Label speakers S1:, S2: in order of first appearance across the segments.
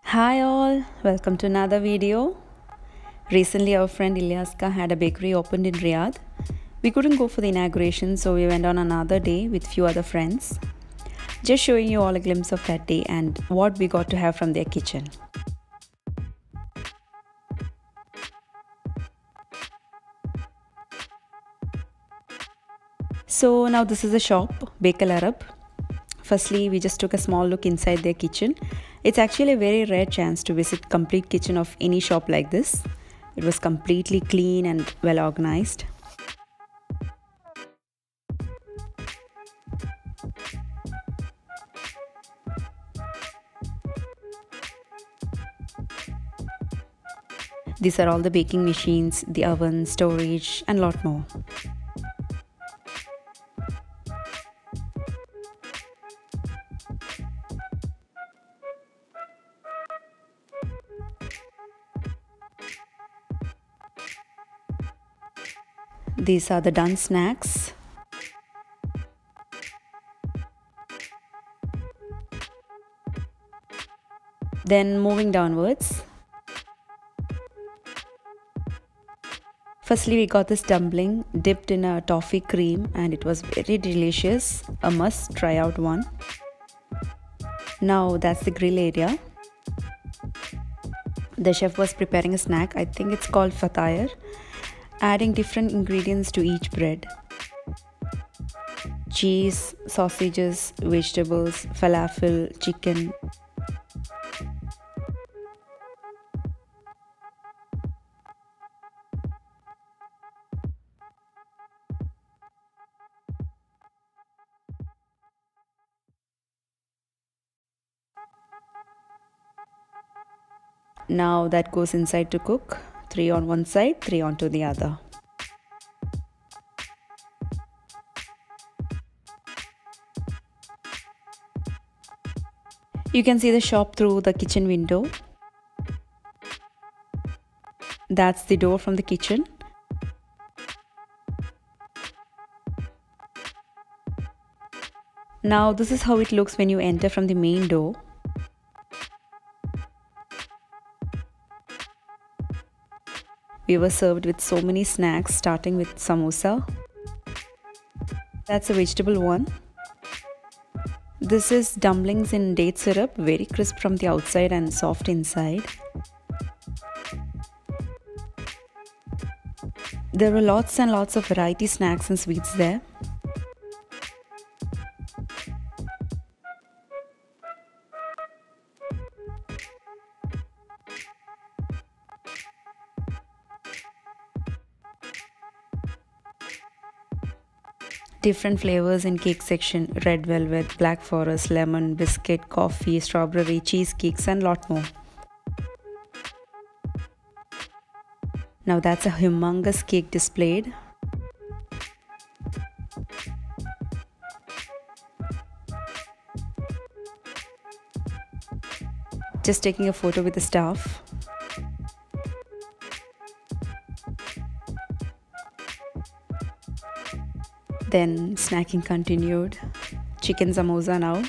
S1: Hi all, welcome to another video. Recently our friend Ilyas had a bakery opened in Riyadh. We couldn't go for the inauguration, so we went on another day with few other friends. Just showing you all a glimpse of that day and what we got to have from their kitchen. So now this is the shop, Bake Al Arab. Firstly, we just took a small look inside their kitchen. It's actually a very rare chance to visit complete kitchen of any shop like this. It was completely clean and well organized. These are all the baking machines, the oven, storage, and lot more. These are the done snacks. Then moving downwards. Firstly, we got this dumpling dipped in a toffee cream and it was very delicious. A must try out one. Now that's the grill area. The chef was preparing a snack, I think it's called fatayr, adding different ingredients to each bread. Cheese, sausages, vegetables, falafel, chicken. Now that goes inside to cook. 3 on one side, 3 onto the other. You can see the shop through the kitchen window. That's the door from the kitchen. Now this is how it looks when you enter from the main door. We were served with so many snacks, starting with samosa. That's a vegetable one. This is dumplings in date syrup, very crisp from the outside and soft inside. There were lots and lots of variety snacks and sweets there. Different flavors in cake section: red velvet, black forest, lemon, biscuit, coffee, strawberry, cheesecakes and lot more. Now that's a humongous cake displayed. Just taking a photo with the staff. Then snacking continued. Chicken samosa now.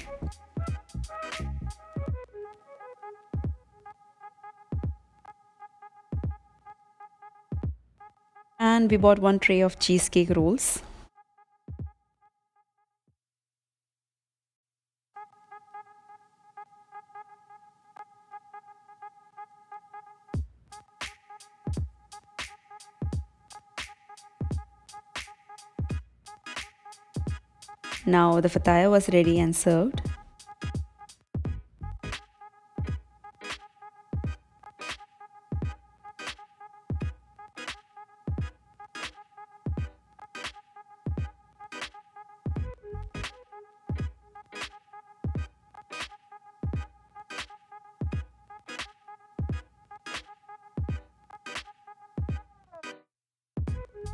S1: And we bought one tray of cheesecake rolls. Now the fataya was ready and served.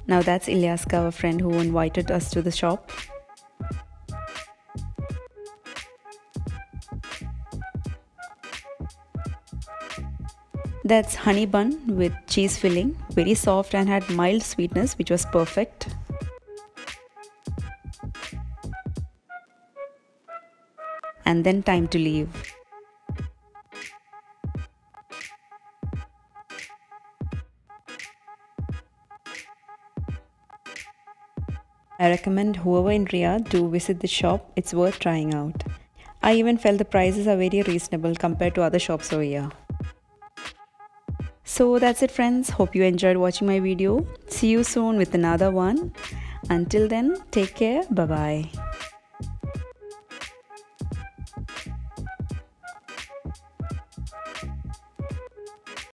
S1: Now that's Ilyas, our friend who invited us to the shop. That's honey bun with cheese filling, very soft and had mild sweetness, which was perfect. And then time to leave. I recommend whoever in Riyadh to visit the shop, it's worth trying out. I even felt the prices are very reasonable compared to other shops over here. So that's it friends, hope you enjoyed watching my video. See you soon with another one. Until then, take care, bye bye.